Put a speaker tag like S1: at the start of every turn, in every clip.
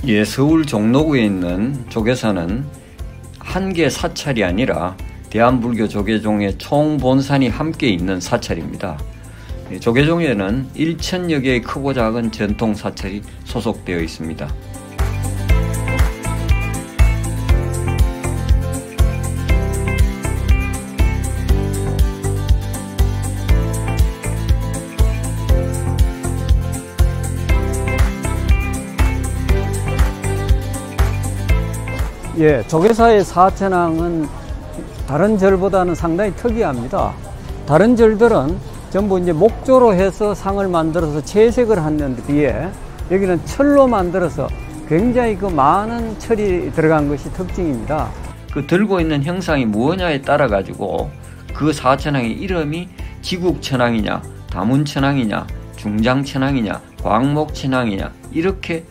S1: 예, 서울 종로구에 있는 조계사는 한 개 사찰이 아니라 대한불교 조계종의 총본산이 함께 있는 사찰입니다. 조계종에는 1,000여 개의 크고 작은 전통 사찰이 소속되어 있습니다.
S2: 예, 조계사의 사천왕은 다른 절보다는 상당히 특이합니다. 다른 절들은 전부 이제 목조로 해서 상을 만들어서 채색을 하는 뒤에 여기는 철로 만들어서 굉장히 그 많은 철이 들어간 것이 특징입니다.
S1: 그 들고 있는 형상이 무엇냐에 따라 가지고 그 사천왕의 이름이 지국천왕이냐, 다문천왕이냐, 중장천왕이냐, 광목천왕이냐 이렇게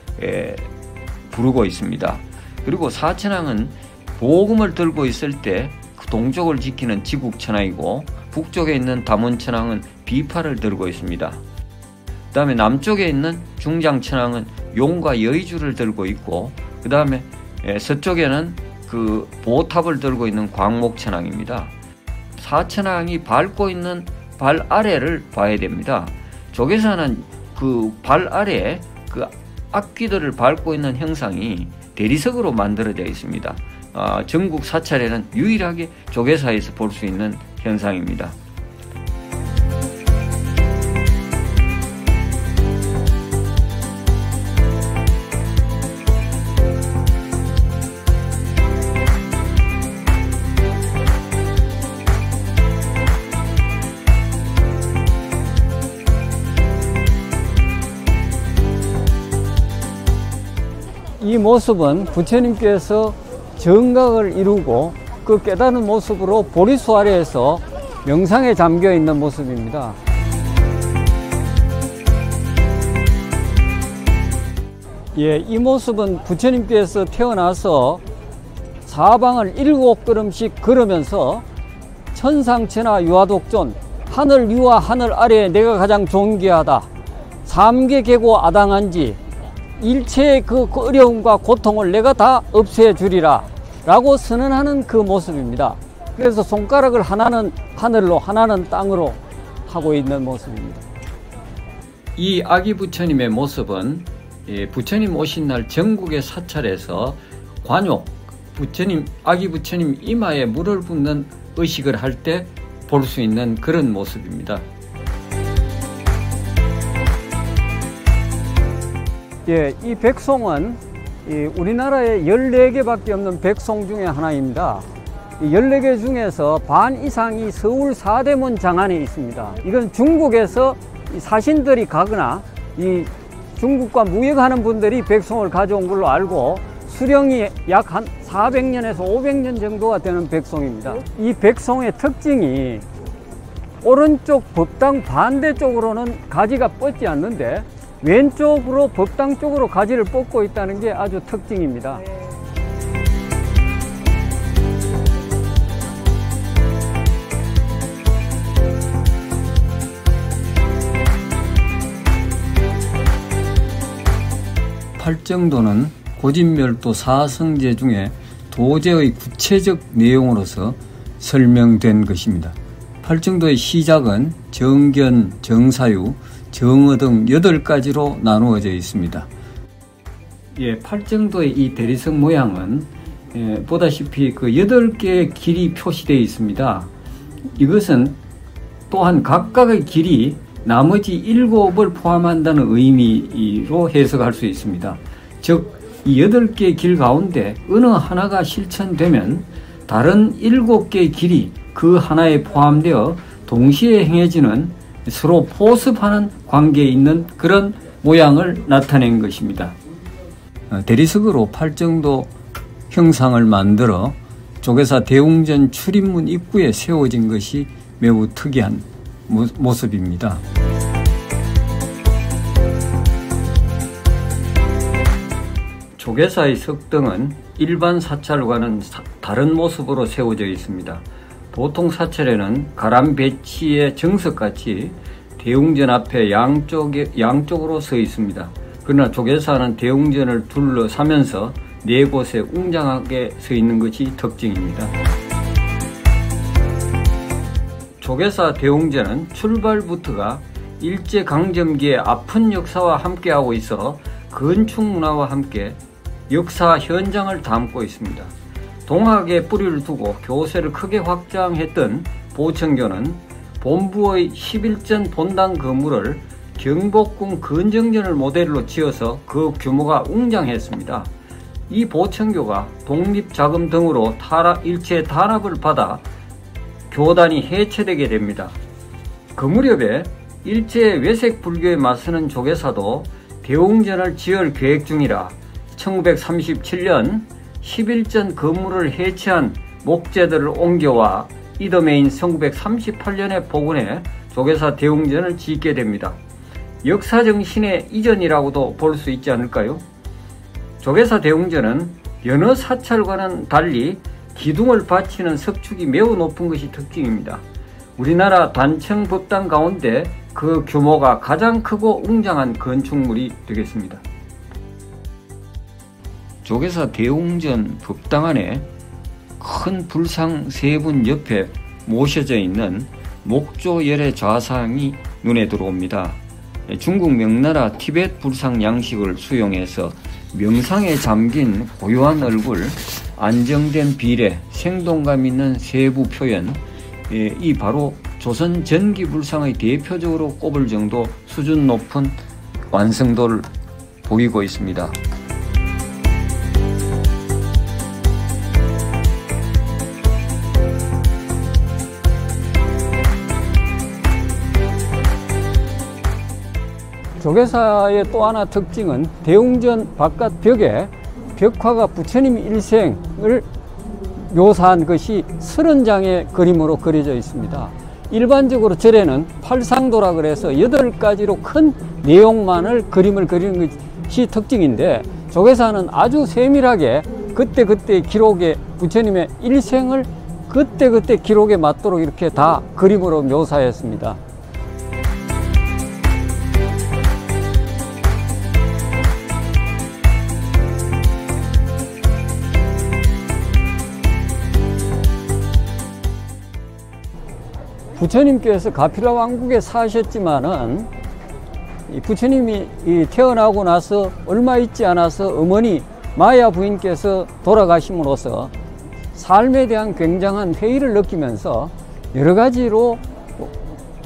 S1: 부르고 있습니다. 그리고 사천왕은 보금을 들고 있을 때 그 동쪽을 지키는 지국천왕이고 북쪽에 있는 다문천왕은 비파를 들고 있습니다. 그 다음에 남쪽에 있는 중장천왕은 용과 여의주를 들고 있고 그 다음에 서쪽에는 그 보탑을 들고 있는 광목천왕입니다. 사천왕이 밟고 있는 발 아래를 봐야 됩니다. 조계사는 그 발 아래에 그 악귀들을 밟고 있는 형상이 대리석으로 만들어져 있습니다. 전국 사찰에는 유일하게 조계사에서 볼 수 있는 현상입니다.
S2: 이 모습은 부처님께서 정각을 이루고 그 깨달은 모습으로 보리수 아래에서 명상에 잠겨 있는 모습입니다. 예, 이 모습은 부처님께서 태어나서 사방을 7걸음씩 걸으면서 천상천하 유아독존, 하늘 위와 하늘 아래에 내가 가장 존귀하다, 삼계계고 아당한지 일체의 그 어려움과 고통을 내가 다 없애주리라 라고 선언하는 그 모습입니다. 그래서 손가락을 하나는 하늘로 하나는 땅으로 하고 있는 모습입니다.
S1: 이 아기 부처님의 모습은 부처님 오신 날 전국의 사찰에서 관욕, 아기 부처님 이마에 물을 붓는 의식을 할 때 볼 수 있는 그런 모습입니다.
S2: 예, 이 백송은 우리나라에 14개밖에 없는 백송 중에 하나입니다. 이 14개 중에서 반 이상이 서울 사대문 장안에 있습니다. 이건 중국에서 사신들이 가거나 이 중국과 무역하는 분들이 백송을 가져온 걸로 알고 수령이 약 한 400년에서 500년 정도가 되는 백송입니다. 이 백송의 특징이 오른쪽 법당 반대쪽으로는 가지가 뻗지 않는데 왼쪽으로 법당 쪽으로 가지를 뻗고 있다는 게 아주 특징입니다.
S1: 팔정도는 고진멸도 사성제 중에 도제의 구체적 내용으로서 설명된 것입니다. 팔정도의 시작은 정견, 정사유, 정어 등 8가지로 나누어져 있습니다. 예, 팔정도의 이 대리석 모양은 보다시피 그 8개의 길이 표시되어 있습니다. 이것은 또한 각각의 길이 나머지 7을 포함한다는 의미로 해석할 수 있습니다. 즉, 이 8개의 길 가운데 어느 하나가 실천되면 다른 7개의 길이 그 하나에 포함되어 동시에 행해지는 서로 포섭하는 관계에 있는 그런 모양을 나타낸 것입니다. 대리석으로 팔정도 형상을 만들어 조계사 대웅전 출입문 입구에 세워진 것이 매우 특이한 모습입니다. 조계사의 석등은 일반 사찰과는 다른 모습으로 세워져 있습니다. 보통 사찰에는 가람 배치의 정석같이 대웅전 앞에 양쪽으로 서 있습니다. 그러나 조계사는 대웅전을 둘러싸면서 네 곳에 웅장하게 서 있는 것이 특징입니다. 조계사 대웅전은 출발부터가 일제강점기의 아픈 역사와 함께하고 있어 건축 문화와 함께 역사 현장을 담고 있습니다. 동학에 뿌리를 두고 교세를 크게 확장했던 보천교는 본부의 11전 본당 건물을 경복궁 건정전을 모델로 지어서 그 규모가 웅장했습니다. 이 보천교가 독립자금 등으로 일제 탄압을 받아 교단이 해체되게 됩니다. 그 무렵에 일제의 외색 불교에 맞서는 조계사도 대웅전을 지을 계획 중이라 1937년 11전 건물을 해체한 목재들을 옮겨와 이듬해인 1938년에 복원해 조계사 대웅전을 짓게 됩니다. 역사정신의 이전이라고도 볼 수 있지 않을까요? 조계사 대웅전은 여느 사찰과는 달리 기둥을 받치는 석축이 매우 높은 것이 특징입니다. 우리나라 단청 법당 가운데 그 규모가 가장 크고 웅장한 건축물이 되겠습니다. 조계사 대웅전 법당 안에 큰 불상 세 분 옆에 모셔져 있는 목조열의 좌상이 눈에 들어옵니다. 중국 명나라 티벳 불상 양식을 수용해서 명상에 잠긴 고요한 얼굴, 안정된 비례, 생동감 있는 세부 표현, 이 바로 조선 전기 불상의 대표적으로 꼽을 정도 수준 높은 완성도를 보이고 있습니다.
S2: 조계사의 또 하나 특징은 대웅전 바깥 벽에 벽화가 부처님 일생을 묘사한 것이 30장의 그림으로 그려져 있습니다. 일반적으로 절에는 팔상도라 그래서 8가지로 큰 내용만을 그림을 그리는 것이 특징인데 조계사는 아주 세밀하게 그때그때 기록에 부처님의 일생을 그때그때 기록에 맞도록 이렇게 다 그림으로 묘사했습니다. 부처님께서 가피라 왕국에 사셨지만은 부처님이 태어나고 나서 얼마 있지 않아서 어머니 마야 부인께서 돌아가심으로써 삶에 대한 굉장한 회의를 느끼면서 여러 가지로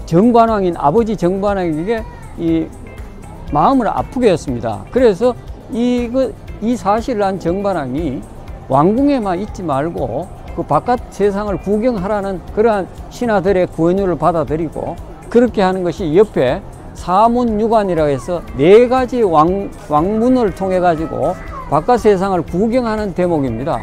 S2: 정관왕인 아버지 정관왕에게 이 마음을 아프게 했습니다. 그래서 이 사실을 한 정관왕이 왕궁에만 있지 말고 그 바깥 세상을 구경하라는 그러한 신하들의 권유를 받아들이고 그렇게 하는 것이 옆에 사문유관이라고 해서 4가지 왕문을 통해 가지고 바깥 세상을 구경하는 대목입니다.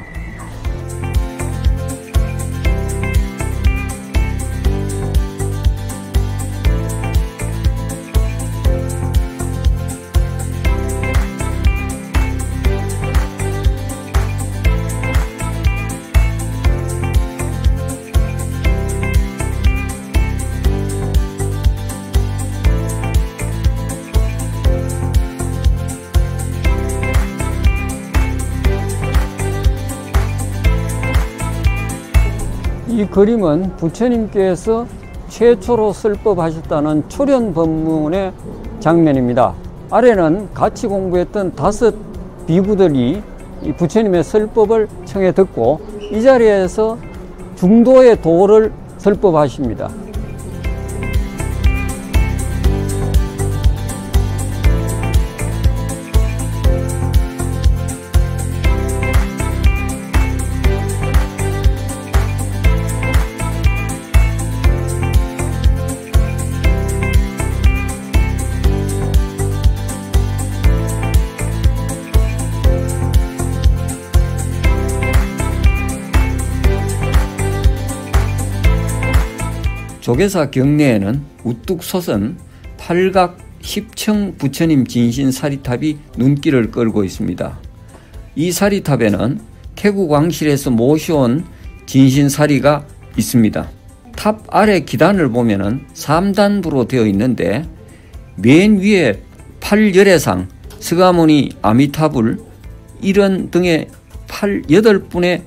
S2: 이 그림은 부처님께서 최초로 설법하셨다는 초련법문의 장면입니다. 아래는 같이 공부했던 5 비구들이 이 부처님의 설법을 청해 듣고 이 자리에서 중도의 도를 설법하십니다.
S1: 조계사 경내에는 우뚝 솟은 팔각 10층 부처님 진신 사리탑이 눈길을 끌고 있습니다. 이 사리탑에는 태국 왕실에서 모셔온 진신 사리가 있습니다. 탑 아래 기단을 보면은 3단부로 되어 있는데 맨 위에 8열애상 서가모니, 아미타불 이런 등의 8분의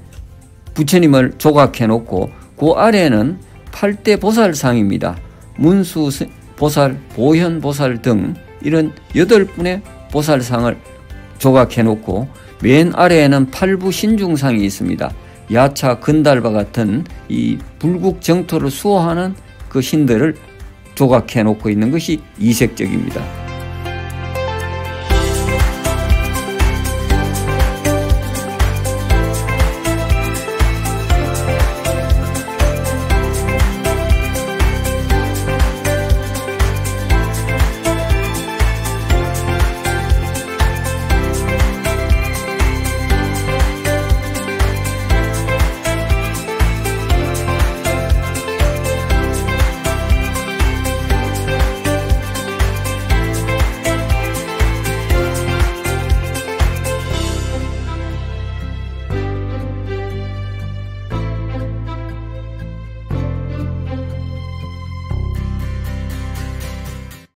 S1: 부처님을 조각해 놓고 그 아래에는 8대 보살상입니다. 문수 보살, 보현 보살 등 이런 8분의 보살상을 조각해 놓고 맨 아래에는 8부 신중상이 있습니다. 야차, 건달과 같은 이 불국 정토를 수호하는 그 신들을 조각해 놓고 있는 것이 이색적입니다.